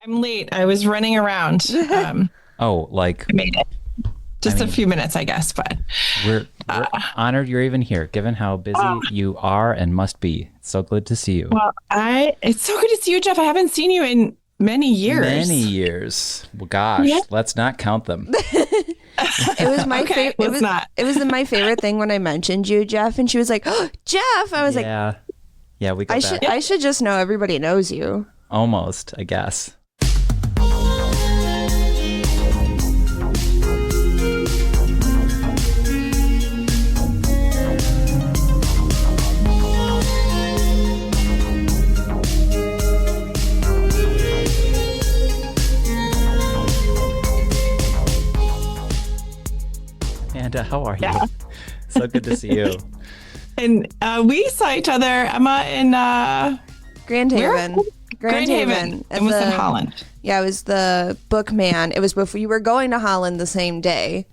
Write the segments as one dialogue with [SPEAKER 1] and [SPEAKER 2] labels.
[SPEAKER 1] I'm late. I was running around.
[SPEAKER 2] Oh, like,
[SPEAKER 1] I made it.
[SPEAKER 2] I
[SPEAKER 1] Just a
[SPEAKER 2] mean,
[SPEAKER 1] few minutes, I guess, but
[SPEAKER 2] we're honored you're even here, given how
[SPEAKER 1] uh,
[SPEAKER 2] busy you are and must be. It's so good to see you.
[SPEAKER 1] I it's so good to see you, Jeff. I haven't seen you in many
[SPEAKER 2] Many
[SPEAKER 1] years.
[SPEAKER 2] years. Well,
[SPEAKER 1] Yeah.
[SPEAKER 2] gosh, let's not count them.
[SPEAKER 3] It was my
[SPEAKER 1] Okay,
[SPEAKER 3] favorite.
[SPEAKER 1] let's not.
[SPEAKER 3] It was my favorite thing when I mentioned you, Jeff, and she was like, oh, "Jeff." I was like,
[SPEAKER 2] Yeah, yeah, we go
[SPEAKER 3] "I should
[SPEAKER 2] back
[SPEAKER 3] I should just know everybody knows you."
[SPEAKER 2] almost, I guess. Amanda, how are you?
[SPEAKER 1] Yeah.
[SPEAKER 2] So good to see you.
[SPEAKER 1] And we saw each other, Emma, in
[SPEAKER 3] Grand
[SPEAKER 1] where?
[SPEAKER 3] Haven.
[SPEAKER 1] Grand Haven.
[SPEAKER 3] At
[SPEAKER 1] It was in
[SPEAKER 3] the-
[SPEAKER 1] Holland.
[SPEAKER 3] Yeah, it was the Bookman. It was before you were going to Holland the same day.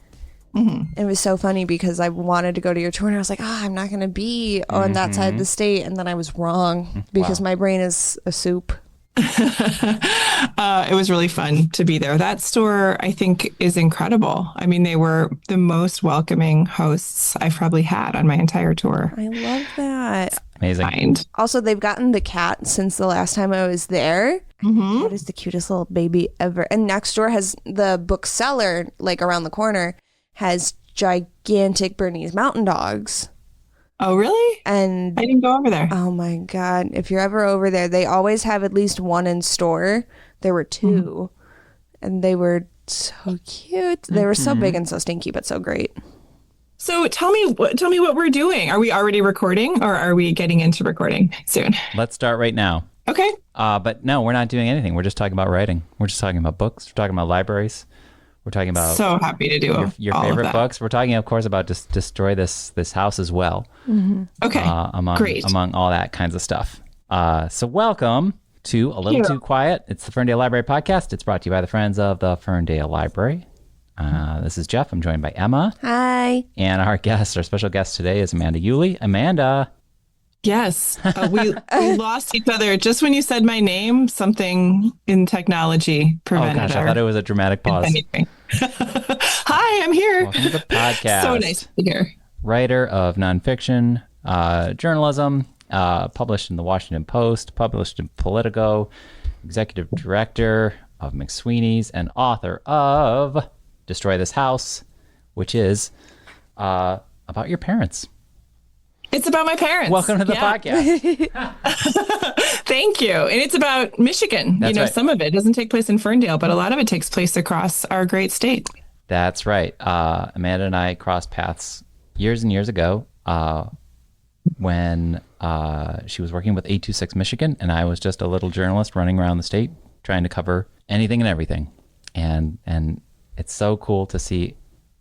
[SPEAKER 3] It was so funny because I wanted to go to your tour and I was like, I'm not going to be on that side of the state. And then I was wrong because
[SPEAKER 2] Wow.
[SPEAKER 3] my brain is a soup.
[SPEAKER 1] It was really fun to be there. That store, I think, is incredible. I mean, they were the most welcoming hosts I've probably had on my entire tour.
[SPEAKER 3] I love that.
[SPEAKER 2] Amazing.
[SPEAKER 1] Kind.
[SPEAKER 3] Also, they've gotten the cat since the last time I was there. That is the cutest little baby ever. And next door has the bookseller, like around the corner, has gigantic Bernese mountain dogs.
[SPEAKER 1] Oh, really?
[SPEAKER 3] And
[SPEAKER 1] I didn't go over there.
[SPEAKER 3] oh my God, if you're ever over there, they always have at least one in store. There were two, and they were so cute. They were so big and so stinky, but so great.
[SPEAKER 1] So tell me what we're doing. Are we already recording or are we getting into recording soon?
[SPEAKER 2] Let's start right now.
[SPEAKER 1] Okay.
[SPEAKER 2] But no, we're not doing anything. We're just talking about writing. We're just talking about books. We're talking about libraries. We're talking about
[SPEAKER 1] So happy to do
[SPEAKER 2] your
[SPEAKER 1] all of
[SPEAKER 2] favorite
[SPEAKER 1] that.
[SPEAKER 2] books. We're talking, of course, about just destroy this house as well.
[SPEAKER 1] Okay. Great.
[SPEAKER 2] Among all that kinds of stuff. So welcome to A Little
[SPEAKER 1] Yeah.
[SPEAKER 2] Too Quiet. It's the Ferndale Library podcast. It's brought to you by the Friends of the Ferndale Library. This is Jeff. I'm joined by Emma,
[SPEAKER 3] Hi.
[SPEAKER 2] and our special guest today is Amanda Uhle. Amanda.
[SPEAKER 1] Yes. We lost each other just when you said my name. Something in technology
[SPEAKER 2] Oh
[SPEAKER 1] prevented
[SPEAKER 2] gosh, I
[SPEAKER 1] our
[SPEAKER 2] thought it was a dramatic pause.
[SPEAKER 1] anything. Hi, I'm here.
[SPEAKER 2] Welcome to the podcast.
[SPEAKER 1] So nice to be here.
[SPEAKER 2] Writer of nonfiction, journalism, published in the Washington Post, published in Politico, executive director of McSweeney's, and author of Destroy This House, which is about your parents.
[SPEAKER 1] It's about my parents.
[SPEAKER 2] Welcome to the
[SPEAKER 1] Yeah.
[SPEAKER 2] podcast.
[SPEAKER 1] Thank you. And it's about Michigan.
[SPEAKER 2] That's right.
[SPEAKER 1] Some of it doesn't take place in Ferndale, but a lot of it takes place across our great state.
[SPEAKER 2] That's right. Amanda and I crossed paths years and years ago when she was working with 826 Michigan, and I was just a little journalist running around the state trying to cover anything and everything. And it's so cool to see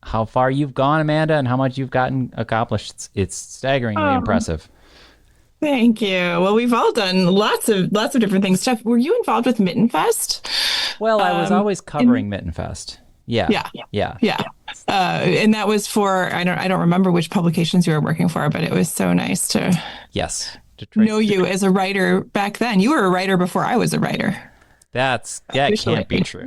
[SPEAKER 2] how far you've gone, Amanda, and how much you've gotten accomplished. It's staggeringly impressive.
[SPEAKER 1] Thank you. Well, we've all done lots of different things. Jeff, were you involved with Mitten Fest?
[SPEAKER 2] Well, I was always covering Mitten Fest. Yeah.
[SPEAKER 1] Yeah.
[SPEAKER 2] Yeah.
[SPEAKER 1] Yeah. And that was for I don't remember which publications you were working for, but it was so nice to
[SPEAKER 2] Yes. Detroit.
[SPEAKER 1] know you as a writer back then. You were a writer before I was a writer.
[SPEAKER 2] That
[SPEAKER 1] Officially.
[SPEAKER 2] can't be true.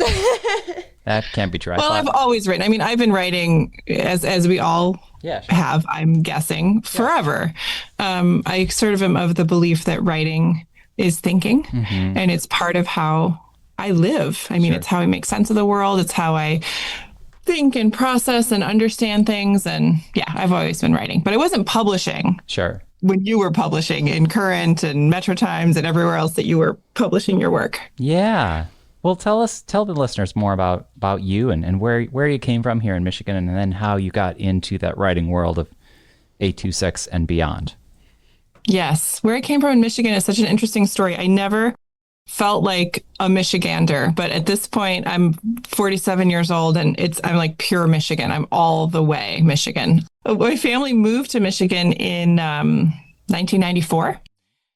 [SPEAKER 2] That can't be true.
[SPEAKER 1] Well, I've always written. I mean, I've been writing as we all
[SPEAKER 2] Yeah, sure.
[SPEAKER 1] have, I'm guessing, forever. I sort of am of the belief that writing is thinking, and it's part of how I live. I mean,
[SPEAKER 2] Sure.
[SPEAKER 1] it's how I make sense of the world. It's how I think and process and understand things. And yeah, I've always been writing, but I wasn't publishing
[SPEAKER 2] Sure.
[SPEAKER 1] when you were publishing in Current and Metro Times and everywhere else that you were publishing your work.
[SPEAKER 2] Yeah. Well, tell the listeners more about you and where you came from here in Michigan, and then how you got into that writing world of 826 and beyond.
[SPEAKER 1] Yes. Where I came from in Michigan is such an interesting story. I never felt like a Michigander, but at this point I'm 47 years old and I'm like pure Michigan. I'm all the way Michigan. My family moved to Michigan in 1994.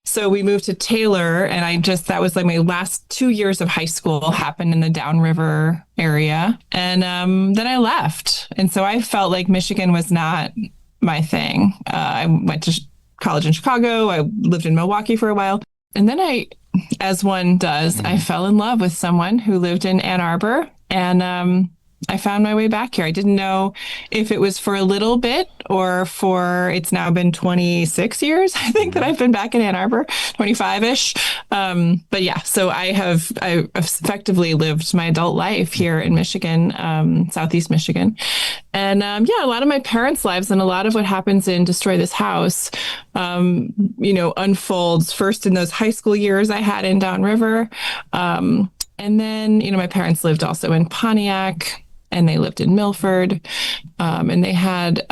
[SPEAKER 1] So we moved to Taylor, and that was like my last 2 years of high school happened in the Downriver area. And then I left. And so I felt like Michigan was not my thing. I went to college in Chicago. I lived in Milwaukee for a while. And then I as one does, I fell in love with someone who lived in Ann Arbor, and I found my way back here. I didn't know if it was for a little bit or for, it's now been 26 years, I think, that I've been back in Ann Arbor, 25-ish. But yeah, so I effectively lived my adult life here in Michigan, Southeast Michigan. And yeah, a lot of my parents' lives and a lot of what happens in Destroy This House, unfolds first in those high school years I had in Downriver. And then, my parents lived also in Pontiac, and they lived in Milford, and they had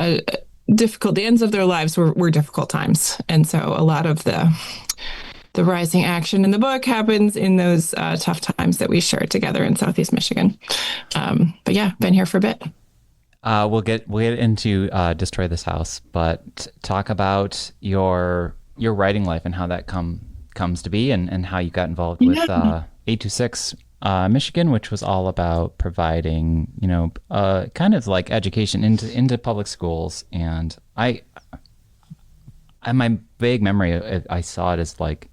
[SPEAKER 1] the ends of their lives were difficult times. And so a lot of the rising action in the book happens in those tough times that we shared together in Southeast Michigan. But yeah, been here for a bit.
[SPEAKER 2] We'll get into Destroy This House, but talk about your writing life and how that comes to be, and how you got involved with 826 Michigan, which was all about providing, kind of like education into public schools. And my vague memory, I saw it as like,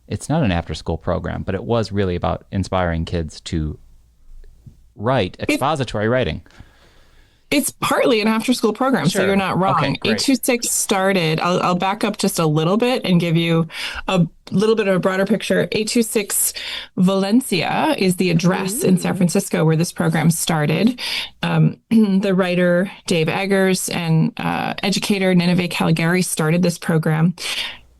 [SPEAKER 2] it's not an after school program, but it was really about inspiring kids to write expository writing.
[SPEAKER 1] It's partly an after-school program,
[SPEAKER 2] Sure.
[SPEAKER 1] so you're not wrong.
[SPEAKER 2] Okay, great.
[SPEAKER 1] 826 started, I'll back up just a little bit and give you a little bit of a broader picture. 826 Valencia is the address in San Francisco where this program started. The writer Dave Eggers and educator Nineveh Caligari started this program.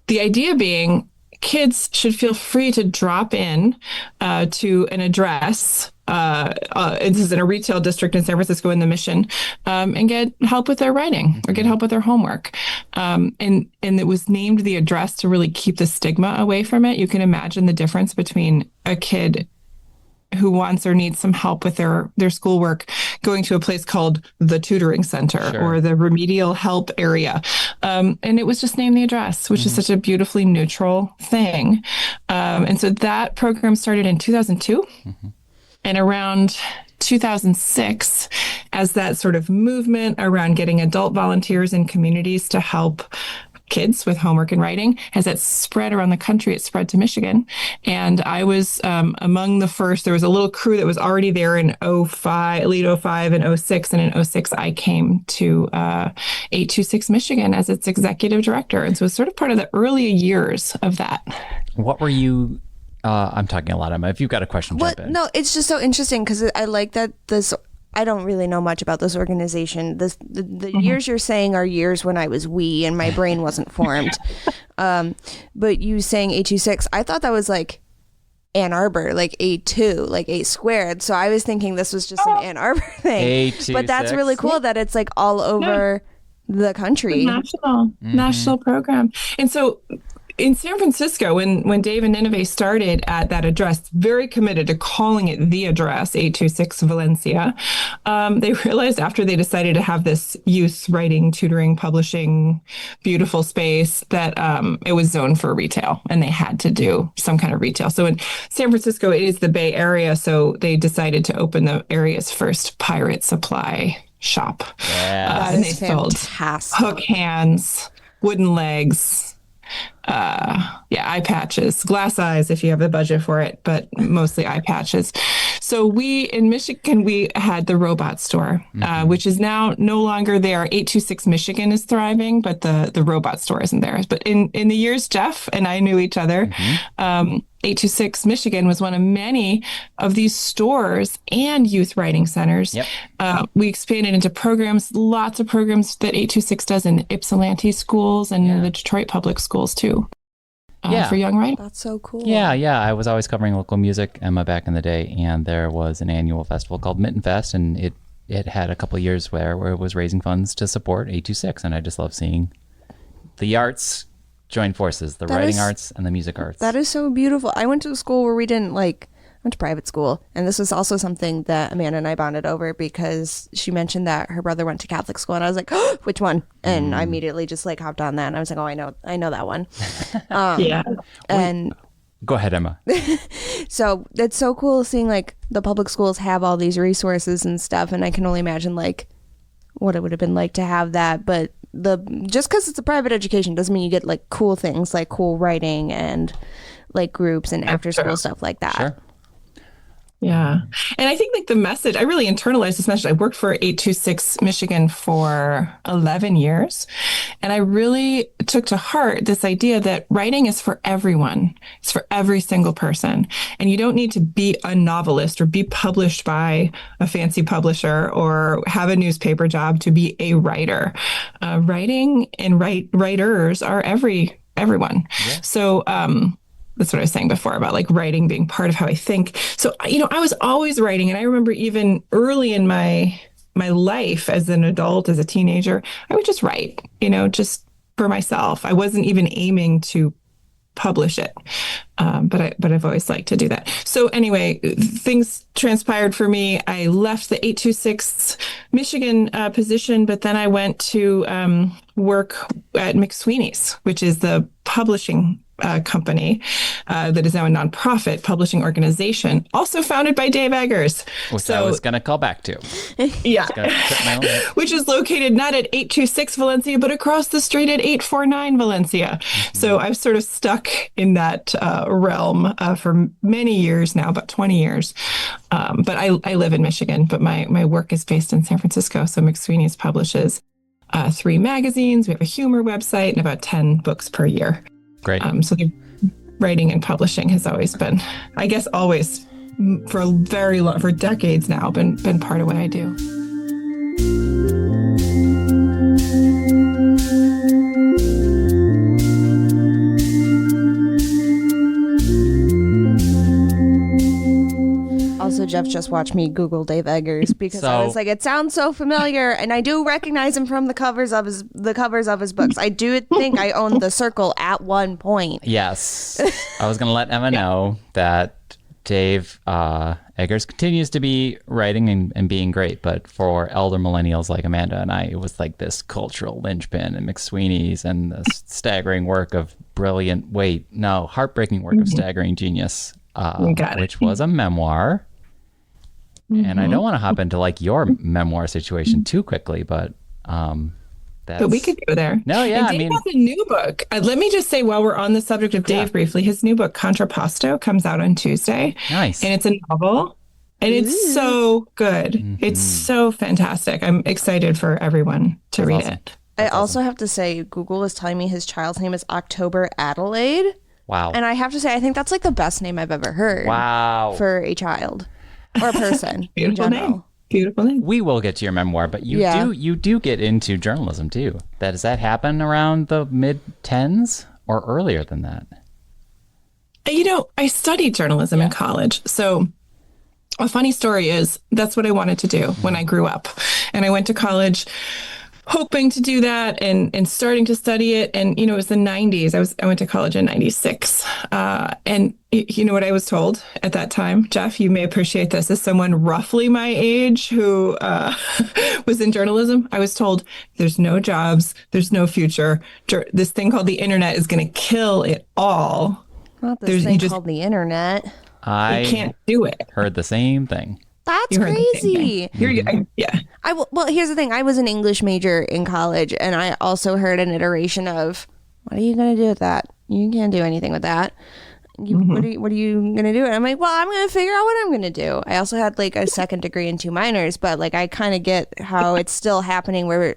[SPEAKER 1] The idea being kids should feel free to drop in to an address. This is in a retail district in San Francisco in the Mission, and get help with their writing or get help with their homework. And it was named the address to really keep the stigma away from it. You can imagine the difference between a kid who wants or needs some help with their schoolwork going to a place called the tutoring center or the remedial help area. And it was just named the address, which is such a beautifully neutral thing. And so that program started in 2002. And around 2006, as that sort of movement around getting adult volunteers in communities to help kids with homework and writing, as it spread around the country, it spread to Michigan. And I was among the first. There was a little crew that was already there in late 05 and 06. And in 06, I came to 826 Michigan as its executive director. And so it was sort of part of the early years of that.
[SPEAKER 2] What were you... I'm talking a lot, Emma. If you've got a question, jump in.
[SPEAKER 3] No, it's just so interesting because I like that I don't really know much about this organization. The years you're saying are years when I was wee and my brain wasn't formed. But you saying 826, I thought that was like Ann Arbor, like 82, like 8 squared. So I was thinking this was just an Ann Arbor thing.
[SPEAKER 2] 826.
[SPEAKER 3] But that's really cool that it's like all over the country.
[SPEAKER 1] National program. And so in San Francisco, when Dave and Nineveh started at that address, very committed to calling it the address, 826 Valencia, they realized after they decided to have this youth writing, tutoring, publishing, beautiful space that it was zoned for retail and they had to do some kind of retail. So in San Francisco, it is the Bay Area. So they decided to open the area's first pirate supply shop.
[SPEAKER 2] Yeah.
[SPEAKER 1] And they sold hook hands, wooden legs, eye patches, glass eyes if you have the budget for it, but mostly eye patches. So we in Michigan, we had the robot store, which is now no longer there. 826 Michigan is thriving, but the robot store isn't there. But in the years Jeff and I knew each other, 826 Michigan was one of many of these stores and youth writing centers. We expanded into programs, lots of programs that 826 does in Ypsilanti schools and the Detroit public schools too. For young writing.
[SPEAKER 3] That's so cool.
[SPEAKER 2] Yeah. I was always covering local music, Emma, back in the day, and there was an annual festival called Mitten Fest, and it had a couple of years where it was raising funds to support 826, and I just love seeing the arts join forces, the writing arts and the music arts.
[SPEAKER 3] That is so beautiful. I went to a school where I went to private school, and this was also something that Amanda and I bonded over because she mentioned that her brother went to Catholic school, and I was like, oh, which one? And I immediately just like hopped on that, and I was like, oh, I know that one. And
[SPEAKER 2] go ahead, Emma.
[SPEAKER 3] So it's so cool seeing like the public schools have all these resources and stuff, and I can only imagine like what it would have been like to have that. But just because it's a private education doesn't mean you get like cool things like cool writing and like groups and after school stuff like that.
[SPEAKER 2] Sure.
[SPEAKER 1] Yeah. And I think like the message, I really internalized this message. I worked for 826 Michigan for 11 years. And I really took to heart this idea that writing is for everyone. It's for every single person. And you don't need to be a novelist or be published by a fancy publisher or have a newspaper job to be a writer. Writing and writers are everyone. Yeah. So, that's what I was saying before about like writing being part of how I think. So, I was always writing. And I remember even early in my life as an adult, as a teenager, I would just write, just for myself. I wasn't even aiming to publish it. But I've always liked to do that. So anyway, things transpired for me. I left the 826 Michigan position, but then I went to work at McSweeney's, which is the publishing company that is now a nonprofit publishing organization, also founded by Dave Eggers.
[SPEAKER 2] Which I was going to call back to.
[SPEAKER 1] Yeah. Which is located not at 826 Valencia, but across the street at 849 Valencia. Mm-hmm. So I've sort of stuck in that realm for many years now, about 20 years. But I live in Michigan, but my work is based in San Francisco. So McSweeney's publishes 3 magazines. We have a humor website and about 10 books per year.
[SPEAKER 2] Great.
[SPEAKER 1] So the writing and publishing has always been, I guess, always for very long, for decades now, been part of what I do.
[SPEAKER 3] Also, Jeff just watched me Google Dave Eggers because I was like, it sounds so familiar, and I do recognize him from the covers of his books. I do think I owned The Circle at one point.
[SPEAKER 2] Yes, I was going to let Emma know that Dave Eggers continues to be writing and being great, but for elder millennials like Amanda and I, it was like this cultural linchpin and McSweeney's and the staggering work of heartbreaking work of staggering genius, which was a memoir. Mm-hmm. And I don't want to hop into like your memoir situation too quickly, but
[SPEAKER 1] we could go there.
[SPEAKER 2] No, yeah.
[SPEAKER 1] And Dave has a new book. Let me just say, while we're on the subject of Dave briefly, his new book, Contrapposto, comes out on Tuesday.
[SPEAKER 2] Nice.
[SPEAKER 1] And it's a novel. And it's so good. Mm-hmm. It's so fantastic. I'm excited for everyone to read it.
[SPEAKER 3] I also have to say, Google is telling me his child's name is October Adelaide.
[SPEAKER 2] Wow.
[SPEAKER 3] And I have to say, I think that's like the best name I've ever heard.
[SPEAKER 2] Wow.
[SPEAKER 3] For a child or a person.
[SPEAKER 1] Beautiful
[SPEAKER 3] in general.
[SPEAKER 1] Name. Beautiful name.
[SPEAKER 2] We will get to your memoir, but you do get into journalism too. Does that happen around the mid-10s or earlier than that?
[SPEAKER 1] I studied journalism in college. So a funny story is that's what I wanted to do when I grew up. And I went to college hoping to do that and starting to study it. And, it was the 90s. I went to college in 96. And you know what I was told at that time? Jeff, you may appreciate this. As someone roughly my age who was in journalism, I was told there's no jobs, there's no future. This thing called the internet is going to kill it all.
[SPEAKER 3] Not this thing called the internet.
[SPEAKER 2] I
[SPEAKER 1] can't do it.
[SPEAKER 2] Heard the same thing.
[SPEAKER 3] That's crazy.
[SPEAKER 1] Yeah.
[SPEAKER 3] Well, here's the thing. I was an English major in college, and I also heard an iteration of, what are you going to do with that? You can't do anything with that. What are you going to do? And I'm like, well, I'm going to figure out what I'm going to do. I also had like a second degree and 2 minors, but like I kind of get how it's still happening where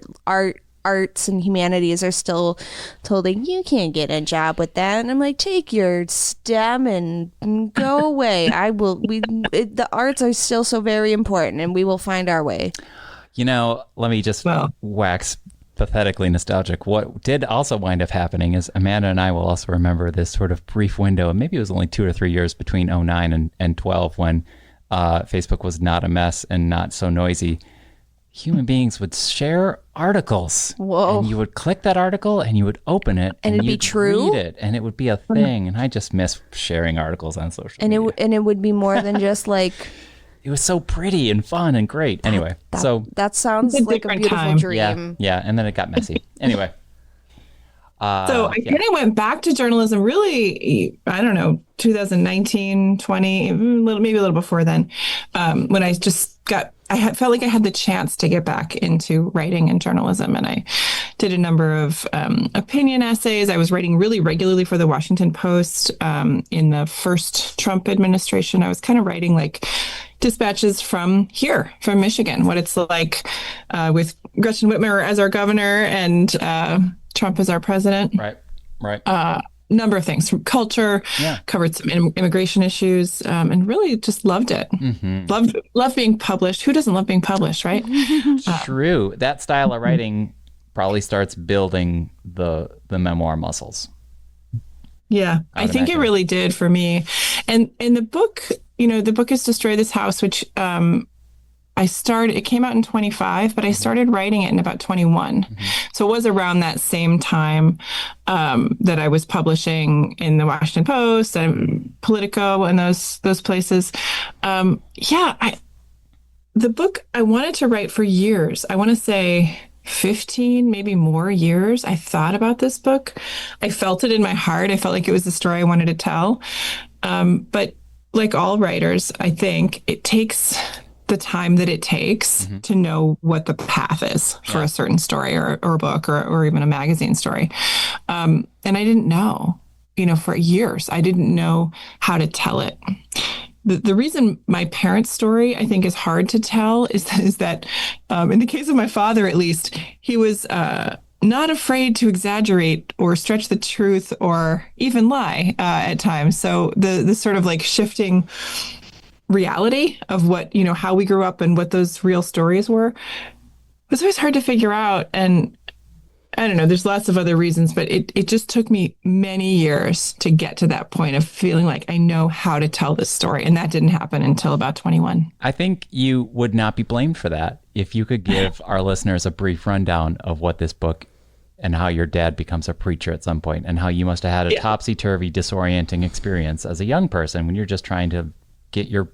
[SPEAKER 3] arts and humanities are still told like, you can't get a job with that. And I'm like, take your STEM and go away. The arts are still so very important, and we will find our way.
[SPEAKER 2] Let me just wax pathetically nostalgic. What did also wind up happening is Amanda and I will also remember this sort of brief window, and maybe it was only 2 or 3 years between 09 and 12 when Facebook was not a mess and not so noisy. Human beings would share articles.
[SPEAKER 3] Whoa.
[SPEAKER 2] And you would click that article and you would open it
[SPEAKER 3] and it'd be true.
[SPEAKER 2] Read it and it would be a thing. And I just miss sharing articles on social media.
[SPEAKER 3] And it would be more than just like
[SPEAKER 2] it was so pretty and fun and great. Anyway,
[SPEAKER 3] that sounds like a beautiful dream.
[SPEAKER 2] Yeah, and then it got messy. Anyway.
[SPEAKER 1] So I kind of went back to journalism really, I don't know, 2019, 20, maybe a little before then, when I just felt like I had the chance to get back into writing and journalism. And I did a number of opinion essays. I was writing really regularly for the Washington Post in the first Trump administration. I was kind of writing like dispatches from here, from Michigan, what it's like with Gretchen Whitmer as our governor and Trump as our president.
[SPEAKER 2] Right.
[SPEAKER 1] Number of things from culture, covered some immigration issues, and really just loved it. Loved being published. Who doesn't love being published, right?
[SPEAKER 2] True. That style of writing probably starts building the memoir muscles.
[SPEAKER 1] Yeah, I think it really did for me. And in the book, the book is Destroy This House, which it came out in 25, but I started writing it in about 21. So it was around that same time that I was publishing in the Washington Post and Politico and those places. The book I wanted to write for years. I want to say 15, maybe more years. I thought about this book. I felt it in my heart. I felt like it was the story I wanted to tell. But like all writers, I think it takes the time that it takes to know what the path is for a certain story or a book or even a magazine story. And I didn't know, for years, I didn't know how to tell it. The reason my parents' story, I think, is hard to tell is that in the case of my father, at least, he was not afraid to exaggerate or stretch the truth or even lie at times. So the sort of like shifting reality of what, how we grew up and what those real stories were was always hard to figure out. And I don't know, there's lots of other reasons, but it just took me many years to get to that point of feeling like I know how to tell this story. And that didn't happen until about 21.
[SPEAKER 2] I think you would not be blamed for that if you could give our listeners a brief rundown of what this book and how your dad becomes a preacher at some point and how you must have had a topsy-turvy, disorienting experience as a young person when you're just trying to get your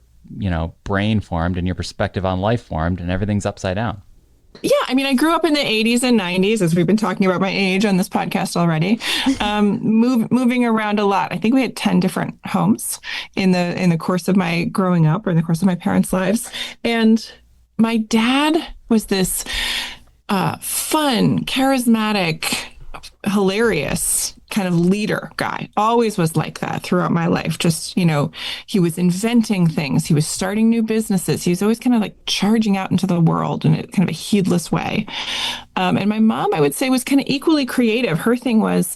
[SPEAKER 2] brain formed and your perspective on life formed and everything's upside down.
[SPEAKER 1] Yeah, I mean, I grew up in the 80s and 90s, as we've been talking about my age on this podcast already, moving around a lot. I think we had 10 different homes in the course of my growing up or in the course of my parents' lives. And my dad was this fun, charismatic, hilarious kind of leader guy. Always was like that throughout my life. Just, he was inventing things. He was starting new businesses. He was always kind of like charging out into the world in a kind of a heedless way. And my mom, I would say, was kind of equally creative. Her thing was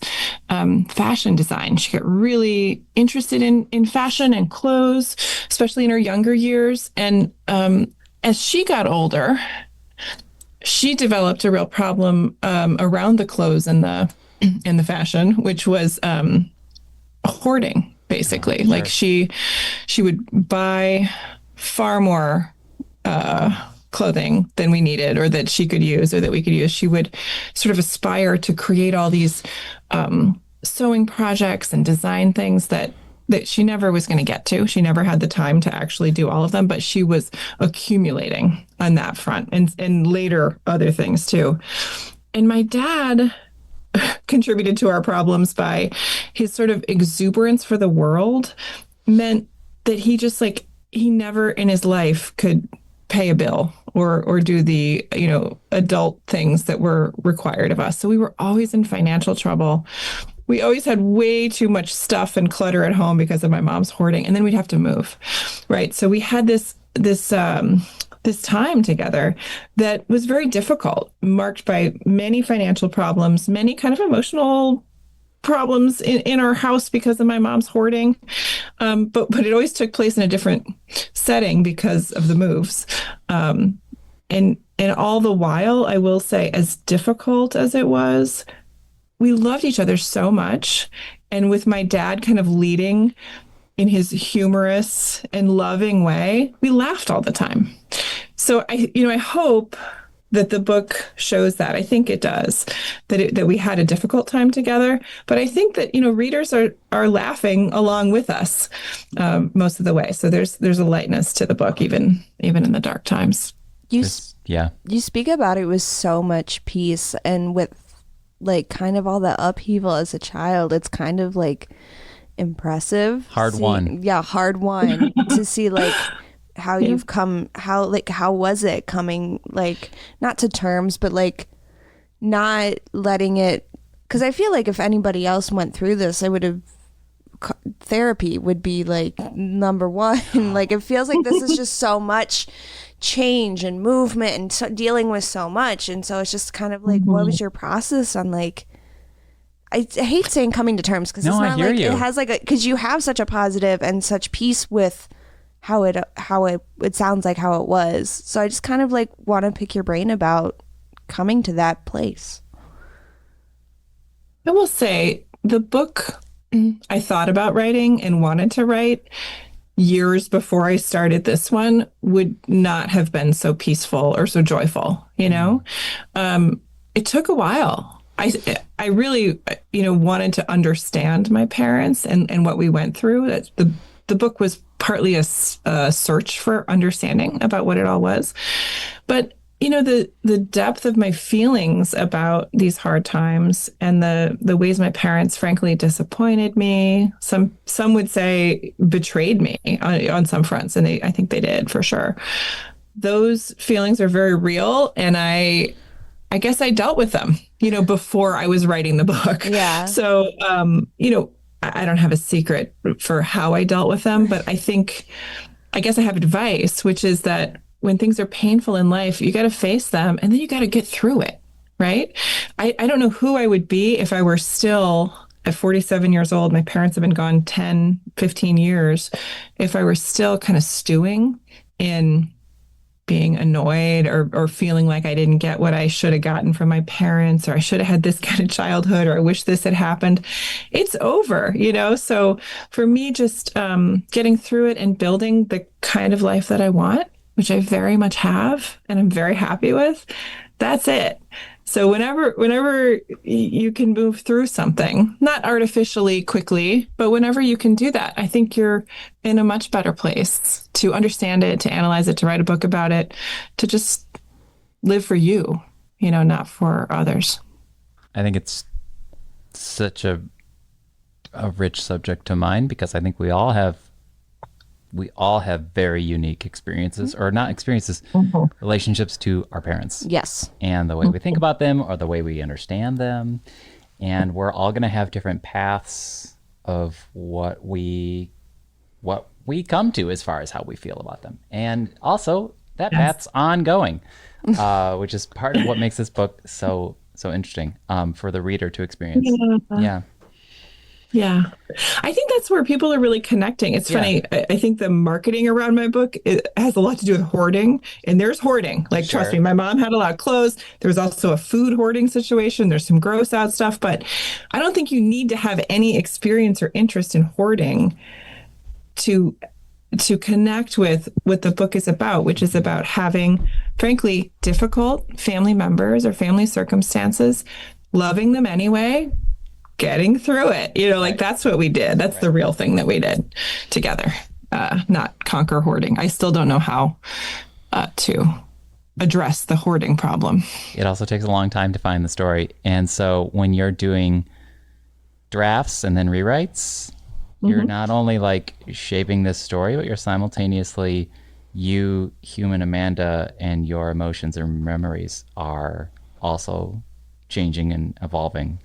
[SPEAKER 1] fashion design. She got really interested in fashion and clothes, especially in her younger years. And as she got older, she developed a real problem around the clothes and the fashion, which was hoarding, basically. Sure. Like she would buy far more clothing than we needed or that she could use or that we could use. She would sort of aspire to create all these sewing projects and design things that she never was going to get to. She never had the time to actually do all of them, but she was accumulating on that front and later other things too. And my dad contributed to our problems by his sort of exuberance for the world meant that he never in his life could pay a bill or do the, adult things that were required of us. So we were always in financial trouble. We always had way too much stuff and clutter at home because of my mom's hoarding. And then we'd have to move. Right. So we had this time together that was very difficult, marked by many financial problems, many kind of emotional problems in our house because of my mom's hoarding. But it always took place in a different setting because of the moves. And all the while, I will say, as difficult as it was, we loved each other so much. And with my dad kind of leading in his humorous and loving way, we laughed all the time. So I hope that the book shows that. I think it does, that we had a difficult time together. But I think that, readers are laughing along with us most of the way. So there's a lightness to the book, even in the dark times.
[SPEAKER 3] You speak about it with so much peace and with like kind of all the upheaval as a child. It's kind of like impressive.
[SPEAKER 2] Hard won
[SPEAKER 3] to see like how you've come, how was it coming, like not to terms, but like not letting it, because I feel like if anybody else went through this, I would have, therapy would be like number one. Like, it feels like this is just so much change and movement and dealing with so much. And so it's just kind of like, what was your process on, like, I hate saying coming to terms, because it's not like it has like because you have such a positive and such peace with how it sounds like how it was. So I just kind of like want to pick your brain about coming to that place.
[SPEAKER 1] I will say the book I thought about writing and wanted to write years before I started this one would not have been so peaceful or so joyful, you know? It took a while. I really, wanted to understand my parents and what we went through. The book was partly a search for understanding about what it all was. But, the depth of my feelings about these hard times and the ways my parents, frankly, disappointed me. Some would say betrayed me on some fronts, and I think they did for sure. Those feelings are very real, and I guess I dealt with them, before I was writing the book.
[SPEAKER 3] Yeah.
[SPEAKER 1] So, I don't have a secret for how I dealt with them, but I guess I have advice, which is that when things are painful in life, you got to face them and then you got to get through it. Right. I don't know who I would be if I were still at 47 years old. My parents have been gone 10, 15 years. If I were still kind of stewing in being annoyed or feeling like I didn't get what I should have gotten from my parents, or I should have had this kind of childhood, or I wish this had happened. It's over, So for me, just getting through it and building the kind of life that I want, which I very much have and I'm very happy with, that's it. So whenever you can move through something, not artificially quickly, but whenever you can do that, I think you're in a much better place to understand it, to analyze it, to write a book about it, to just live for you, not for others.
[SPEAKER 2] I think it's such a rich subject to mind, because I think we all have very unique experiences, or not experiences, relationships to our parents.
[SPEAKER 3] Yes.
[SPEAKER 2] And the way we think about them, or the way we understand them. And we're all going to have different paths of what we come to as far as how we feel about them. And also that path's ongoing, which is part of what makes this book so interesting for the reader to experience.
[SPEAKER 1] Yeah. I think that's where people are really connecting. It's funny. I think the marketing around my book has a lot to do with hoarding, and there's hoarding. Like, trust me, my mom had a lot of clothes. There was also a food hoarding situation. There's some gross out stuff, but I don't think you need to have any experience or interest in hoarding to connect with what the book is about, which is about having, frankly, difficult family members or family circumstances, loving them anyway, getting through it. That's what we did. That's the real thing that we did together, not conquer hoarding. I still don't know how to address the hoarding problem.
[SPEAKER 2] It also takes a long time to find the story. And so when you're doing drafts and then rewrites, you're not only like shaping this story, but you're simultaneously, you, human Amanda, and your emotions and memories are also changing and evolving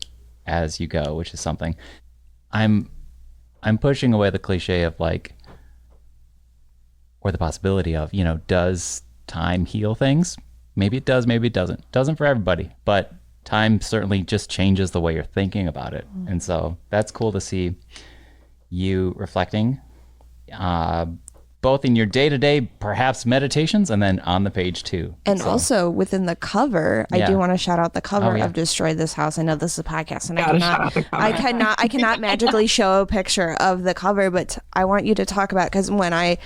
[SPEAKER 2] as you go, which is something I'm pushing away the cliche of like, or the possibility of, does time heal things? Maybe it does, maybe it doesn't. Doesn't for everybody, but time certainly just changes the way you're thinking about it. And so that's cool to see you reflecting, both in your day-to-day, perhaps meditations, and then on the page too.
[SPEAKER 3] And also within the cover, I do want to shout out the cover of Destroy This House. I know this is a podcast, and I cannot magically show a picture of the cover, but I want you to talk about, because when I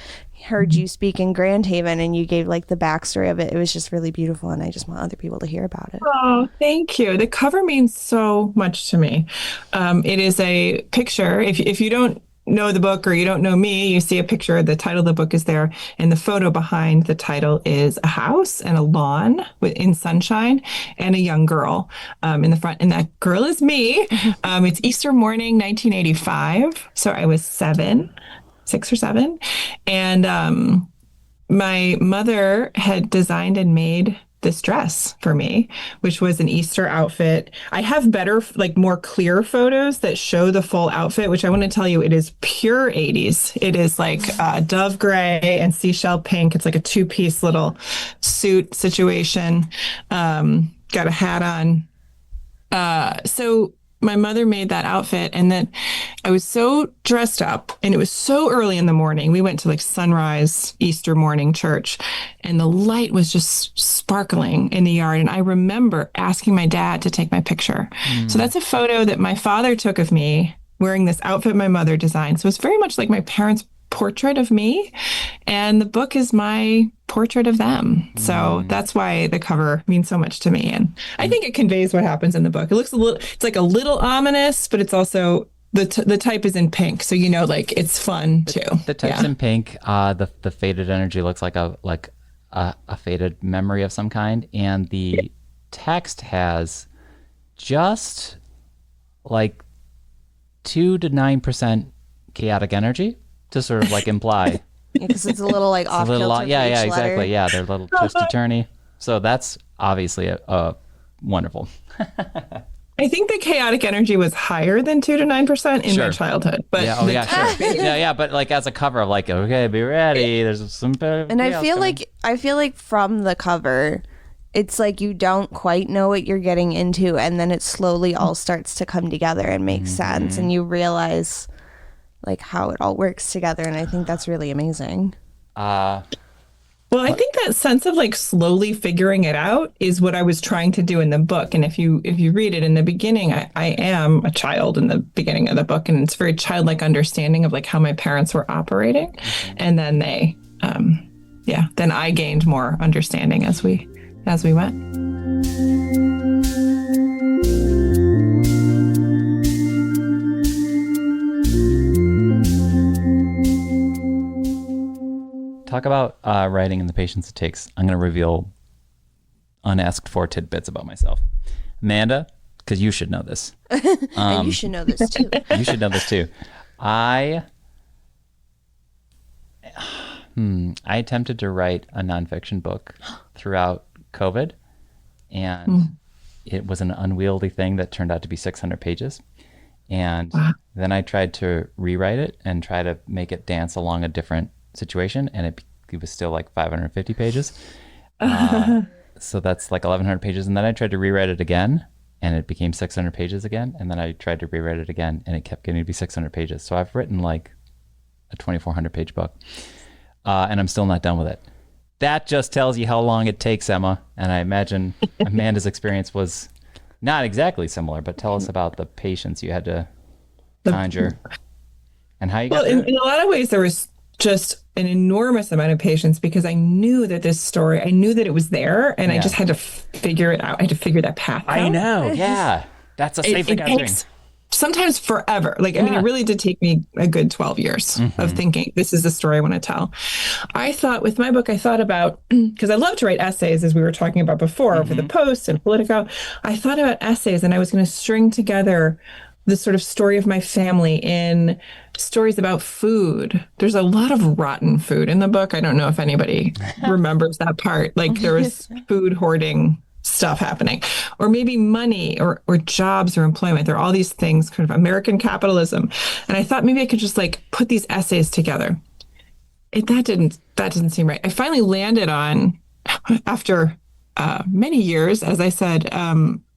[SPEAKER 3] heard you speak in Grand Haven and you gave like the backstory of it, it was just really beautiful, and I just want other people to hear about it.
[SPEAKER 1] Oh, thank you. The cover means so much to me. It is a picture. If you don't know the book, or you don't know me, you see a picture. The title of the book is there, and the photo behind the title is a house and a lawn in sunshine, and a young girl in the front, and that girl is me. It's Easter morning, 1985, so I was 6 or 7, and my mother had designed and made this dress for me, which was an Easter outfit. I have better, like more clear photos that show the full outfit, which I want to tell you, it is pure 80s. It is like dove gray and seashell pink. It's like a two-piece little suit situation. Got a hat on. So my mother made that outfit, and then I was so dressed up, and it was so early in the morning. We went to like sunrise Easter morning church, and the light was just sparkling in the yard. And I remember asking my dad to take my picture. So that's a photo that my father took of me wearing this outfit my mother designed. So it's very much like my parents' portrait of me, and the book is my portrait of them. So that's why the cover means so much to me, and I think it conveys what happens in the book. It looks a little, it's like a little ominous, but it's also the type is in pink, so like it's fun too.
[SPEAKER 2] The type's in pink. The faded energy looks like a faded memory of some kind, and the text has just like 2 to 9% chaotic energy to sort of like imply.
[SPEAKER 3] Because it's a little like off kilter.
[SPEAKER 2] Yeah, exactly. Yeah, they're a little twisty-turny. So that's obviously a wonderful.
[SPEAKER 1] I think the chaotic energy was higher than 2 to 9% in my childhood. But
[SPEAKER 2] sure. yeah. But like as a cover of like, okay, be ready. There's some.
[SPEAKER 3] And I feel like from the cover, it's like you don't quite know what you're getting into, and then it slowly all starts to come together and make sense, and you realize like how it all works together. And I think that's really amazing.
[SPEAKER 1] Well, I think that sense of like slowly figuring it out is what I was trying to do in the book. And if you read it in the beginning, I am a child in the beginning of the book, and it's very childlike understanding of like how my parents were operating. And then then I gained more understanding as we went.
[SPEAKER 2] Talk about writing and the patience it takes. I'm going to reveal unasked for tidbits about myself. Amanda, because you should know this.
[SPEAKER 3] And you should know this too.
[SPEAKER 2] You should know this too. I attempted to write a nonfiction book throughout COVID, and it was an unwieldy thing that turned out to be 600 pages. And then I tried to rewrite it and try to make it dance along a different situation, and it was still like 550 pages. So that's like 1,100 pages. And then I tried to rewrite it again, and it became 600 pages again. And then I tried to rewrite it again, and it kept getting to be 600 pages. So I've written like a 2,400 page book, and I'm still not done with it. That just tells you how long it takes, Emma. And I imagine Amanda's experience was not exactly similar, but tell us about the patience you had to conjure and how you got through it.
[SPEAKER 1] In a lot of ways, there was just an enormous amount of patience, because I knew that I knew that it was there, and I just had to figure it out. I had to figure that path out.
[SPEAKER 2] I know. Yeah. That's a safe thing I'm doing.
[SPEAKER 1] Sometimes forever. Like, I mean, it really did take me a good 12 years of thinking, this is the story I want to tell. I thought with my book, I thought about, because I love to write essays, as we were talking about before, for the Post and Politico. I thought about essays, and I was going to string together the sort of story of my family in stories about food. There's a lot of rotten food in the book. I don't know if anybody remembers that part. Like, there was food hoarding stuff happening, or maybe money or jobs or employment. There are all these things, kind of American capitalism. And I thought maybe I could just like put these essays together. That didn't seem right. I finally landed on, after many years, as I said,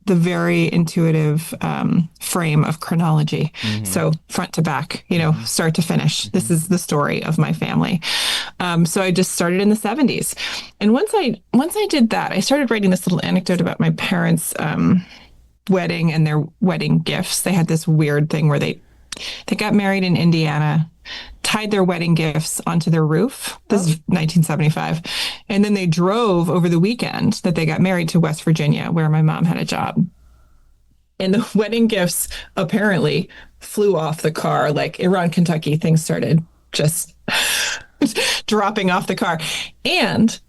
[SPEAKER 1] the very intuitive frame of chronology. So front to back, start to finish. This is the story of my family. So I just started in the 70s. And once I did that, I started writing this little anecdote about my parents' wedding and their wedding gifts. They had this weird thing where they got married in Indiana, tied their wedding gifts onto their roof. This is 1975. And then they drove over the weekend that they got married to West Virginia, where my mom had a job. And the wedding gifts apparently flew off the car. Like, around Kentucky, things started just dropping off the car. And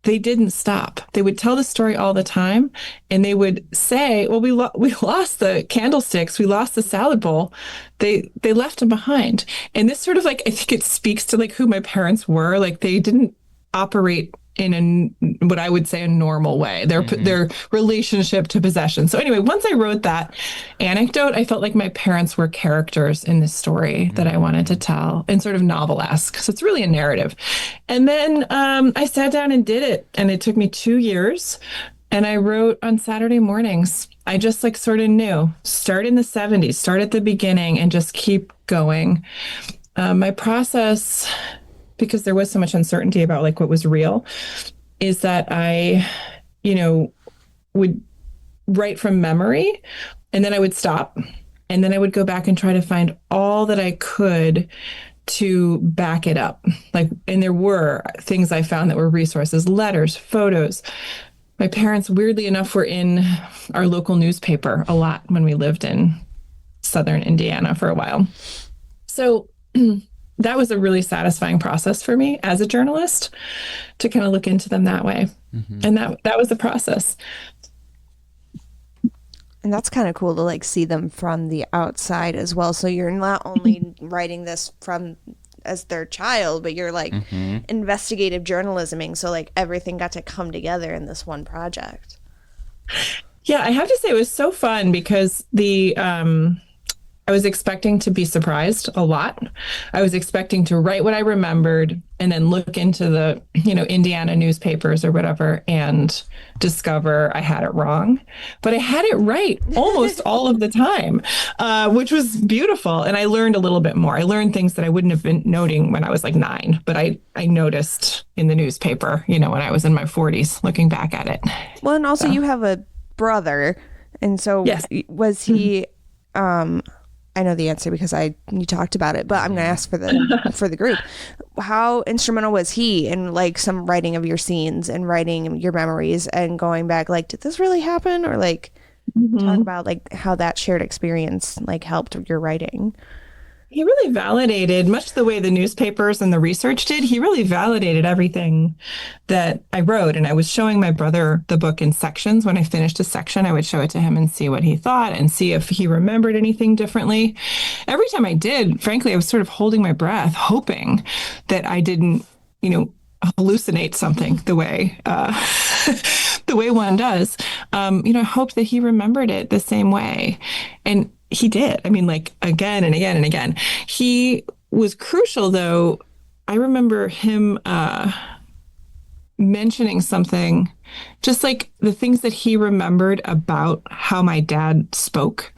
[SPEAKER 1] they didn't stop. They would tell the story all the time, and they would say, well, we lost the candlesticks, we lost the salad bowl. They left them behind. And this sort of, like, I think it speaks to like who my parents were. Like, they didn't operate in what I would say a normal way, their relationship to possession. So anyway, once I wrote that anecdote, I felt like my parents were characters in this story that I wanted to tell, and sort of novel-esque. So it's really a narrative. And then I sat down and did it, and it took me 2 years. And I wrote on Saturday mornings. I just like sort of knew, start in the 70s, start at the beginning and just keep going. My process, because there was so much uncertainty about like what was real, is that I, would write from memory, and then I would stop, and then I would go back and try to find all that I could to back it up. Like, and there were things I found that were resources, letters, photos. My parents, weirdly enough, were in our local newspaper a lot when we lived in southern Indiana for a while. So that was a really satisfying process for me as a journalist to kind of look into them that way. And that was the process.
[SPEAKER 3] And that's kind of cool to like see them from the outside as well. So you're not only writing this from as their child, but you're like investigative journalisming. So like everything got to come together in this one project.
[SPEAKER 1] Yeah, I have to say it was so fun because I was expecting to be surprised a lot. I was expecting to write what I remembered and then look into the, Indiana newspapers or whatever and discover I had it wrong. But I had it right almost all of the time, which was beautiful. And I learned a little bit more. I learned things that I wouldn't have been noting when I was like 9, but I noticed in the newspaper, when I was in my 40s looking back at it.
[SPEAKER 3] Well, and also you have a brother. And so
[SPEAKER 1] yes.
[SPEAKER 3] Was he, I know the answer because you talked about it, but I'm going to ask for the group. How instrumental was he in like some writing of your scenes and writing your memories and going back like, did this really happen? Or like talk about like how that shared experience like helped your writing.
[SPEAKER 1] He really validated, much the way the newspapers and the research did, he really validated everything that I wrote. And I was showing my brother the book in sections. When I finished a section, I would show it to him and see what he thought and see if he remembered anything differently. Every time I did, frankly, I was sort of holding my breath, hoping that I didn't, hallucinate something the way the way one does. I hoped that he remembered it the same way. And he did. I mean, like again and again and again. He was crucial, though. I remember him mentioning something, just like the things that he remembered about how my dad spoke.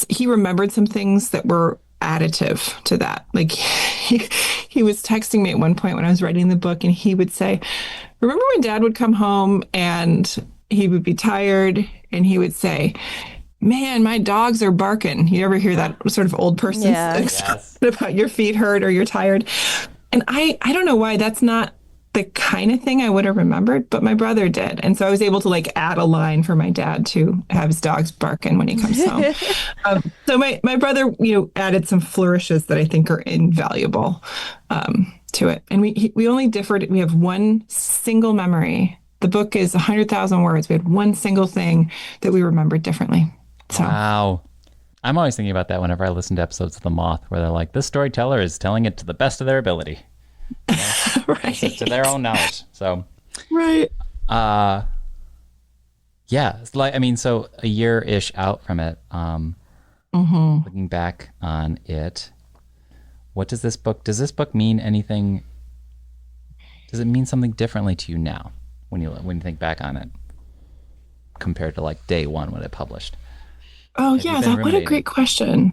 [SPEAKER 1] He remembered some things that were additive to that. Like he was texting me at one point when I was writing the book, and he would say, "Remember when Dad would come home and he would be tired and he would say, 'Man, my dogs are barking.'" You ever hear that sort of old person about your feet hurt or you're tired? And I don't know why that's not the kind of thing I would have remembered, but my brother did. And so I was able to like add a line for my dad to have his dogs barking when he comes home. So my brother, added some flourishes that I think are invaluable to it. And we only differed. We have one single memory. The book is 100,000 words. We had one single thing that we remembered differently. So.
[SPEAKER 2] Wow. I'm always thinking about that whenever I listen to episodes of The Moth, where they're like, this storyteller is telling it to the best of their ability.
[SPEAKER 1] Right.
[SPEAKER 2] To their own knowledge. So,
[SPEAKER 1] right.
[SPEAKER 2] Yeah. It's like, so a year-ish out from it, looking back on it, does this book mean anything? Does it mean something differently to you now when you think back on it compared to like day one when it published?
[SPEAKER 1] Oh, yeah. What a great question.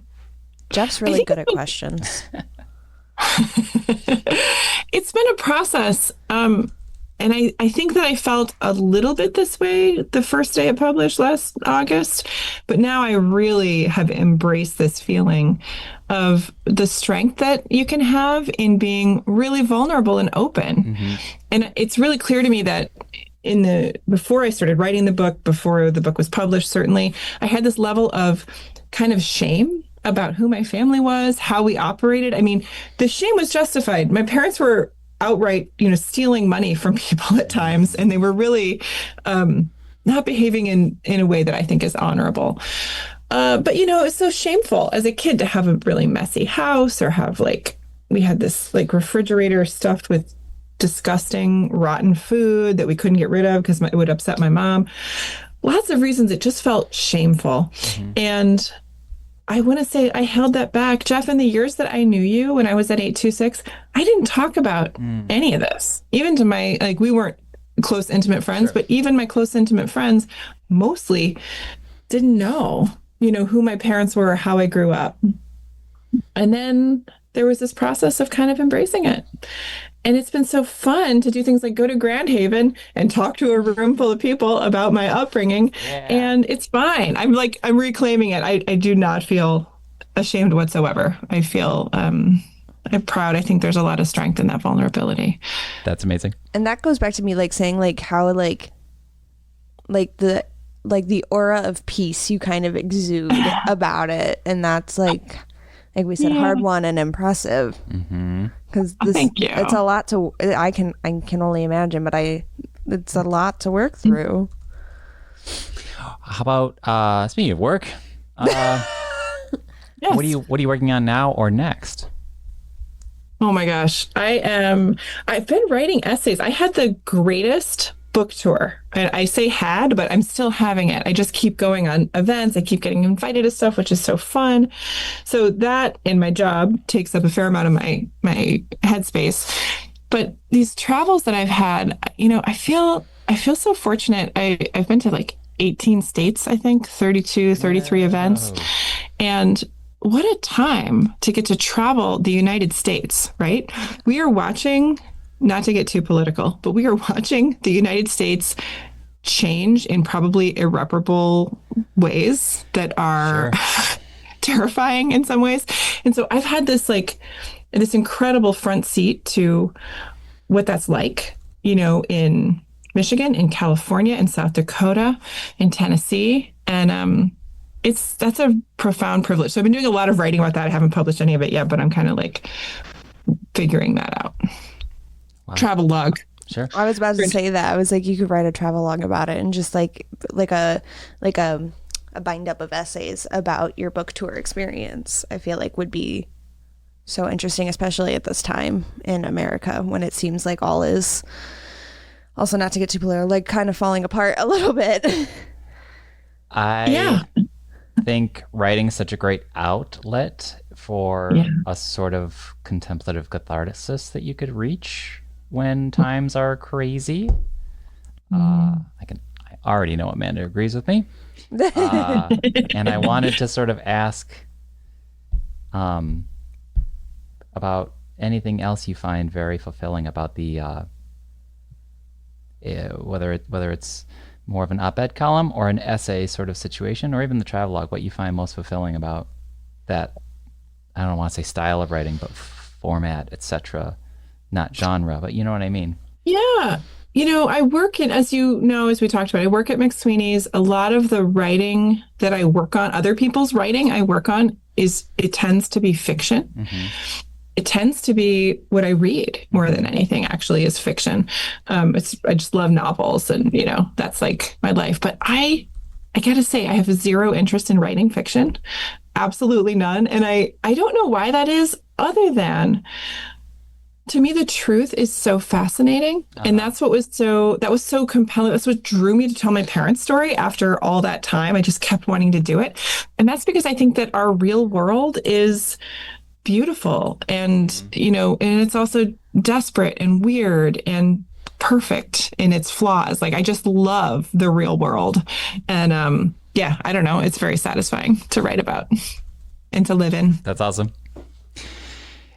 [SPEAKER 3] Jeff's really good at questions.
[SPEAKER 1] It's been a process. And I think that I felt a little bit this way the first day it published last August. But now I really have embraced this feeling of the strength that you can have in being really vulnerable and open. And it's really clear to me that before I started writing the book, before the book was published, certainly, I had this level of kind of shame about who my family was, how we operated. I mean, the shame was justified. My parents were outright, stealing money from people at times, and they were really not behaving in a way that I think is honorable. But, it's so shameful as a kid to have a really messy house or have we had this refrigerator stuffed with disgusting, rotten food that we couldn't get rid of because it would upset my mom. Lots of reasons it just felt shameful. And I want to say I held that back. Jeff, in the years that I knew you when I was at 826, I didn't talk about any of this. Even to my, like, we weren't close, intimate friends, but even my close, intimate friends mostly didn't know, who my parents were or how I grew up. And then there was this process of kind of embracing it. And it's been so fun to do things like go to Grand Haven and talk to a room full of people about my upbringing. Yeah. And it's fine. I'm reclaiming it. I do not feel ashamed whatsoever. I feel I'm proud. I think there's a lot of strength in that vulnerability.
[SPEAKER 2] That's amazing.
[SPEAKER 3] And that goes back to me saying how the aura of peace you kind of exude about it. And that's like we said, hard won and impressive. Because it's a lot to. I can only imagine, but it's a lot to work through.
[SPEAKER 2] How about speaking of work? Yes. What are you working on now or next?
[SPEAKER 1] Oh my gosh, I've been writing essays. I had the greatest book tour. I say had, but I'm still having it. I just keep going on events. I keep getting invited to stuff, which is so fun. So that in my job takes up a fair amount of my headspace. But these travels that I've had, I feel so fortunate. I've been to like 18 states, I think, 33 events. And what a time to get to travel the United States, right? We are watching, not to get too political, but we are watching the United States change in probably irreparable ways that are terrifying in some ways. And so I've had this incredible front seat to what that's like, in Michigan, in California, in South Dakota, in Tennessee. And that's a profound privilege. So I've been doing a lot of writing about that. I haven't published any of it yet, but I'm kind of figuring that out. Wow. Travel log.
[SPEAKER 2] Sure.
[SPEAKER 3] I was about to say that. I was like, you could write a travel log about it and just like a bind up of essays about your book tour experience. I feel like would be so interesting, especially at this time in America when it seems like all is also, not to get too political, kind of falling apart a little bit.
[SPEAKER 2] I think writing is such a great outlet for a sort of contemplative catharsis that you could reach when times are crazy. I already know Amanda agrees with me. And I wanted to sort of ask about anything else you find very fulfilling about the whether it's more of an op-ed column or an essay sort of situation, or even the travelogue, what you find most fulfilling about that, I don't want to say style of writing, but format, etc. Not genre, but you know what I mean? Yeah.
[SPEAKER 1] I work in, as we talked about, I work at McSweeney's. A lot of the writing that I work on, other people's writing I work on, it tends to be fiction. Mm-hmm. It tends to be what I read more than anything, actually, is fiction. I just love novels and, that's like my life. But I got to say, I have zero interest in writing fiction. Absolutely none. And I don't know why that is, other than, to me, the truth is so fascinating. Uh-huh. And that was so compelling. That's what drew me to tell my parents' story after all that time. I just kept wanting to do it. And that's because I think that our real world is beautiful and, and it's also desperate and weird and perfect in its flaws. I just love the real world. And I don't know. It's very satisfying to write about and to live in.
[SPEAKER 2] That's awesome.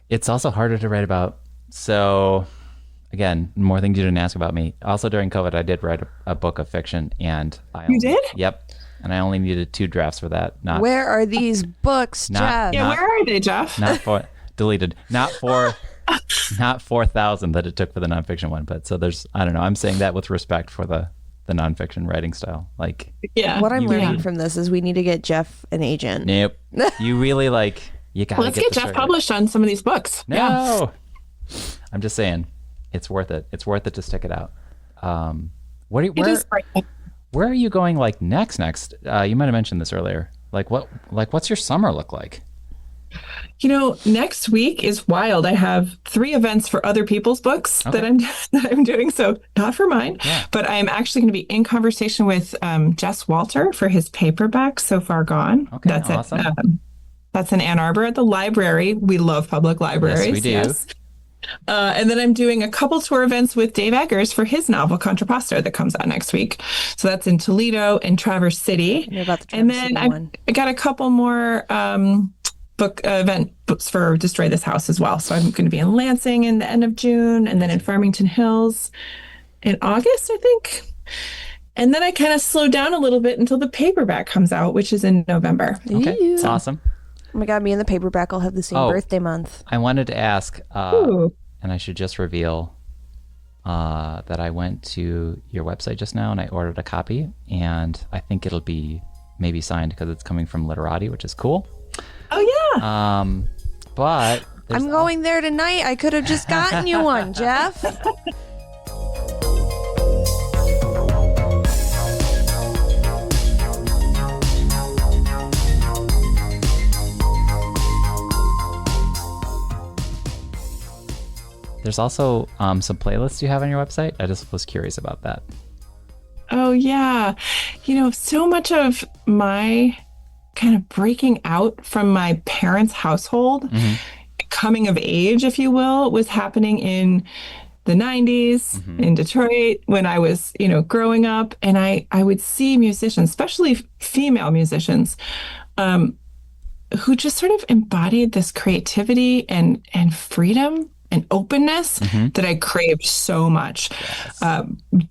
[SPEAKER 2] It's also harder to write about. So again, more things you didn't ask about me. Also during COVID, I did write a book of fiction and
[SPEAKER 1] You did?
[SPEAKER 2] Yep. And I only needed 2 drafts for that.
[SPEAKER 3] Where are these books, Jeff?
[SPEAKER 1] Yeah, where are they, Jeff?
[SPEAKER 2] Deleted. Not 4,000 that it took for the nonfiction one. But so there's, I don't know. I'm saying that with respect for the nonfiction writing style.
[SPEAKER 3] What I'm learning from this is we need to get Jeff an agent.
[SPEAKER 2] Nope. You really you gotta
[SPEAKER 1] Let's get Jeff published on some of these books.
[SPEAKER 2] No. Yeah. I'm just saying, it's worth it. It's worth it to stick it out. Where are you going next? You might have mentioned this earlier. What's your summer look like?
[SPEAKER 1] Next week is wild. I have 3 events for other people's books that
[SPEAKER 2] Okay.
[SPEAKER 1] I'm that I'm doing, so not for mine.
[SPEAKER 2] Yeah.
[SPEAKER 1] But I'm actually going to be in conversation with Jess Walter for his paperback, So Far Gone.
[SPEAKER 2] Okay,
[SPEAKER 1] That's it.
[SPEAKER 2] awesome.
[SPEAKER 1] That's in Ann Arbor at the library. We love public
[SPEAKER 2] Yes, we
[SPEAKER 1] libraries.
[SPEAKER 2] do.
[SPEAKER 1] Yes. And then I'm doing a couple tour events with Dave Eggers for his novel Contrapposto that comes out next week. So that's in Toledo and Traverse City.
[SPEAKER 3] I knew about the
[SPEAKER 1] And
[SPEAKER 3] Traverse
[SPEAKER 1] then
[SPEAKER 3] City one.
[SPEAKER 1] I got a couple more event books for Destroy This House as well. So I'm going to be in Lansing in the end of June, and then in Farmington Hills in August, I think. And then I kind of slow down a little bit until the paperback comes out, which is in November.
[SPEAKER 2] Okay,
[SPEAKER 3] Ew.
[SPEAKER 2] awesome.
[SPEAKER 3] Oh my God, me and the paperback will have the same
[SPEAKER 2] Oh.
[SPEAKER 3] birthday month.
[SPEAKER 2] I wanted to ask,
[SPEAKER 1] Ooh.
[SPEAKER 2] and I should just reveal that I went to your website just now and I ordered a copy, and I think it'll be maybe signed because it's coming from Literati, which is cool.
[SPEAKER 1] Oh, yeah.
[SPEAKER 2] But there's
[SPEAKER 3] I'm going there tonight. I could have just gotten you one, Jeff.
[SPEAKER 2] There's also some playlists you have on your website. I just was curious about that.
[SPEAKER 1] Oh, yeah. So much of my kind of breaking out from my parents' household, coming of age, if you will, was happening in the 90s in Detroit when I was, growing up. And I would see musicians, especially female musicians, who just sort of embodied this creativity and freedom and openness that I craved so much.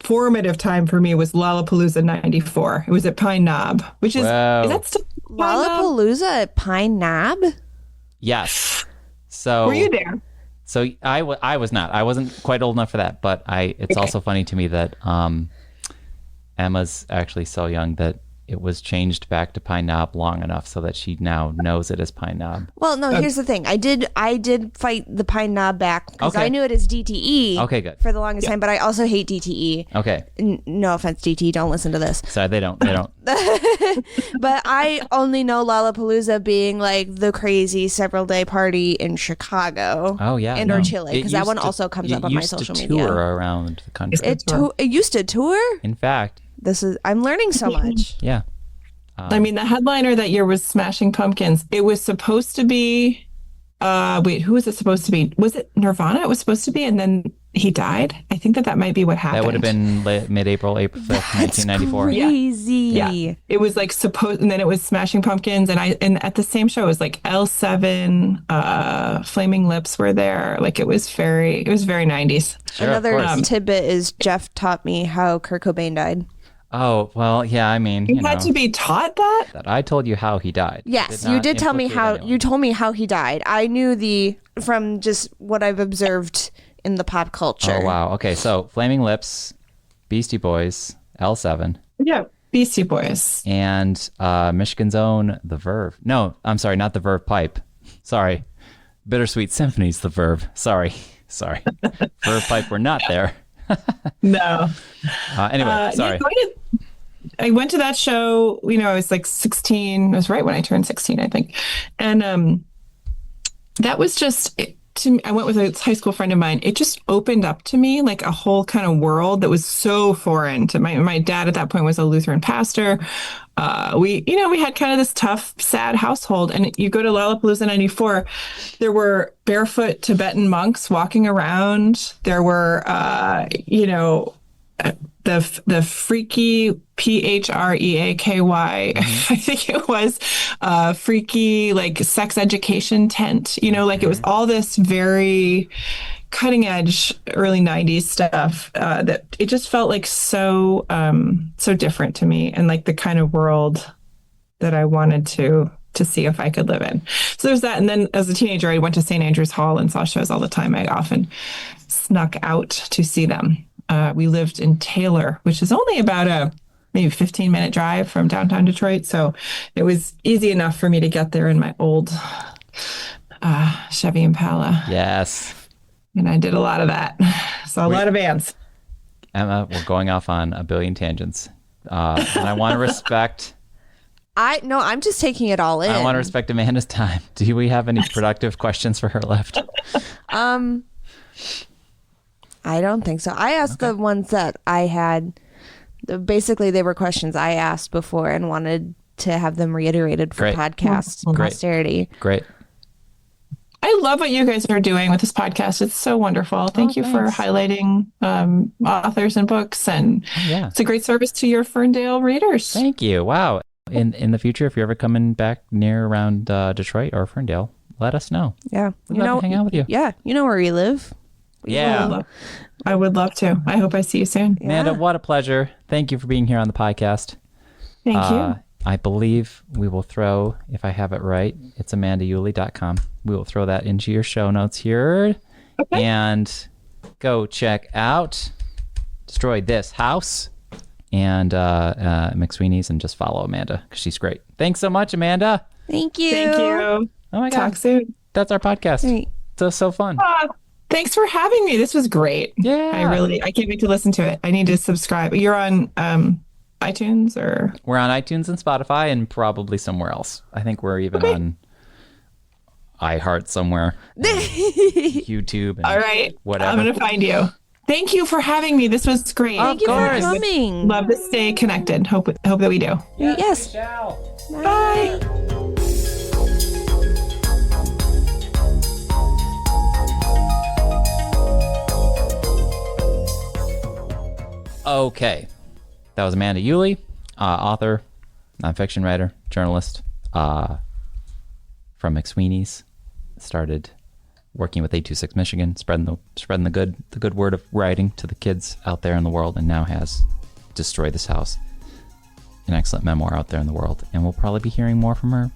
[SPEAKER 1] Formative time for me was Lollapalooza '94. It was at Pine Knob, which is
[SPEAKER 2] Wow.
[SPEAKER 1] that still Pine Knob?
[SPEAKER 3] Lollapalooza at Pine Knob?
[SPEAKER 2] Yes. So
[SPEAKER 1] Were you there?
[SPEAKER 2] So I was not. I wasn't quite old enough for that. But it's also funny to me that Emma's actually so young that it was changed back to Pine Knob long enough so that she now knows it as Pine Knob.
[SPEAKER 3] Well, no, here's the thing. I did fight the Pine Knob back because
[SPEAKER 2] Okay.
[SPEAKER 3] I knew it as DTE
[SPEAKER 2] Okay, good.
[SPEAKER 3] for the longest time, but I also hate DTE.
[SPEAKER 2] Okay.
[SPEAKER 3] No offense, DTE, don't listen to this.
[SPEAKER 2] Sorry, they don't.
[SPEAKER 3] But I only know Lollapalooza being like the crazy several day party in Chicago.
[SPEAKER 2] Oh yeah.
[SPEAKER 3] And
[SPEAKER 2] no.
[SPEAKER 3] or Chile,
[SPEAKER 2] It
[SPEAKER 3] because that
[SPEAKER 2] used
[SPEAKER 3] one
[SPEAKER 2] to-
[SPEAKER 3] also comes
[SPEAKER 2] it
[SPEAKER 3] up on my
[SPEAKER 2] used to
[SPEAKER 3] social
[SPEAKER 2] tour
[SPEAKER 3] media.
[SPEAKER 2] around the country.
[SPEAKER 3] It used to tour.
[SPEAKER 2] In fact,
[SPEAKER 3] I'm learning so much.
[SPEAKER 2] yeah.
[SPEAKER 1] I mean, the headliner that year was Smashing Pumpkins. It was supposed to be, wait, who was it supposed to be? Was it Nirvana? It was supposed to be, and then he died. I think that might be what happened.
[SPEAKER 2] That would have been mid-April, April 5th, 1994.
[SPEAKER 3] Crazy.
[SPEAKER 1] Yeah. It was like supposed, and then it was Smashing Pumpkins, and at the same show it was like L7, Flaming Lips were there. Like it was very 90s.
[SPEAKER 2] Sure, of
[SPEAKER 3] Another
[SPEAKER 2] course.
[SPEAKER 3] tidbit is Jeff taught me how Kurt Cobain died.
[SPEAKER 2] Oh, well, yeah, I mean,
[SPEAKER 1] You had to be taught that?
[SPEAKER 2] that I told you how he died.
[SPEAKER 3] Yes,
[SPEAKER 2] Did
[SPEAKER 3] you
[SPEAKER 2] not
[SPEAKER 3] did tell me
[SPEAKER 2] implicate
[SPEAKER 3] how
[SPEAKER 2] anyone.
[SPEAKER 3] you told me how he died. I knew from just what I've observed in the pop culture.
[SPEAKER 2] Oh, wow. Okay, so Flaming Lips, Beastie Boys, L7,
[SPEAKER 1] Yeah. Beastie Boys.
[SPEAKER 2] and Michigan's own The Verve. No, I'm sorry, not The Verve Pipe. Sorry. Bittersweet Symphony's The Verve. Sorry. Verve Pipe were not there.
[SPEAKER 1] No.
[SPEAKER 2] Anyway, sorry.
[SPEAKER 1] I went to that show, I was like 16. It was right when I turned 16, I think. And that was just, to me, I went with a high school friend of mine. It just opened up to me like a whole kind of world that was so foreign to my dad at that point was a Lutheran pastor. We had kind of this tough, sad household. And you go to Lollapalooza '94, there were barefoot Tibetan monks walking around. There were, the freaky PHREAKY, I think it was freaky like sex education tent, like it was all this very cutting edge early 90s stuff that it just felt like so different to me and like the kind of world that I wanted to see if I could live in. So there's that. And then as a teenager, I went to St. Andrews Hall and saw shows all the time. I often snuck out to see them. We lived in Taylor, which is only about a maybe 15-minute drive from downtown Detroit. So it was easy enough for me to get there in my old Chevy Impala.
[SPEAKER 2] Yes.
[SPEAKER 1] And I did a lot of that. So a lot of bands.
[SPEAKER 2] Emma, we're going off on a billion tangents. And I want to respect
[SPEAKER 3] I'm just taking it all in.
[SPEAKER 2] I want to respect Amanda's time. Do we have any productive questions for her left?
[SPEAKER 3] I don't think so. I asked the ones that I had. Basically, they were questions I asked before and wanted to have them reiterated for
[SPEAKER 2] Great.
[SPEAKER 3] podcast
[SPEAKER 2] Great.
[SPEAKER 3] posterity.
[SPEAKER 2] Great.
[SPEAKER 1] I love what you guys are doing with this podcast. It's so wonderful. Thank you for
[SPEAKER 2] thanks.
[SPEAKER 1] highlighting authors and books, and
[SPEAKER 2] Yeah.
[SPEAKER 1] it's a great service to your Ferndale readers.
[SPEAKER 2] Thank you. Wow. In the future, if you're ever coming back near around Detroit or Ferndale, let us know.
[SPEAKER 3] Yeah.
[SPEAKER 2] We'd love to hang out with you.
[SPEAKER 3] Yeah. You know where we live.
[SPEAKER 2] Yeah.
[SPEAKER 1] I would love to. I hope I see you soon.
[SPEAKER 2] Amanda, what a pleasure. Thank you for being here on the podcast.
[SPEAKER 1] Thank you.
[SPEAKER 2] I believe we will throw, if I have it right, it's amandauhle.com. We will throw that into your show notes here.
[SPEAKER 1] Okay.
[SPEAKER 2] And go check out Destroy This House and McSweeney's, and just follow Amanda because she's great. Thanks so much, Amanda.
[SPEAKER 3] Thank you.
[SPEAKER 1] Thank you.
[SPEAKER 2] Oh my God.
[SPEAKER 1] Talk soon.
[SPEAKER 2] That's our podcast.
[SPEAKER 3] Great.
[SPEAKER 2] So fun.
[SPEAKER 1] Thanks for having me. This was great.
[SPEAKER 2] Yeah.
[SPEAKER 1] I can't wait to listen to it. I need to subscribe. You're on iTunes or?
[SPEAKER 2] We're on iTunes and Spotify and probably somewhere else. I think we're even on iHeart somewhere. YouTube. And
[SPEAKER 1] All right.
[SPEAKER 2] Whatever.
[SPEAKER 1] I'm going to find you. Thank you for having me. This was great.
[SPEAKER 3] Thank you for
[SPEAKER 2] course.
[SPEAKER 3] coming.
[SPEAKER 1] Love to stay connected. Hope that we do.
[SPEAKER 3] Yes.
[SPEAKER 1] Bye.
[SPEAKER 2] Okay. That was Amanda Uhle, author, nonfiction writer, journalist from McSweeney's. Started working with 826 Michigan, spreading the good word of writing to the kids out there in the world, and now has Destroy This House, an excellent memoir out there in the world. And we'll probably be hearing more from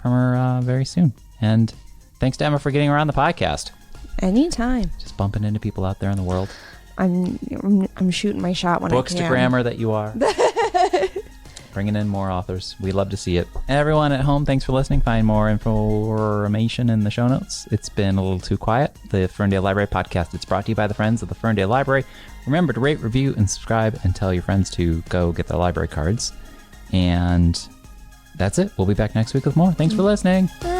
[SPEAKER 2] her very soon. And thanks to Emma for getting her on the podcast.
[SPEAKER 3] Anytime.
[SPEAKER 2] Just bumping into people out there in the world.
[SPEAKER 3] I'm shooting my shot when I can.
[SPEAKER 2] Bookstagrammer that you are. Bringing in more authors. We love to see it. And everyone at home, thanks for listening. Find more information in the show notes. It's been a little too quiet. The Ferndale Library Podcast. It's brought to you by the Friends of the Ferndale Library. Remember to rate, review, and subscribe, and tell your friends to go get their library cards. And that's it. We'll be back next week with more. Thanks for listening.
[SPEAKER 3] Bye.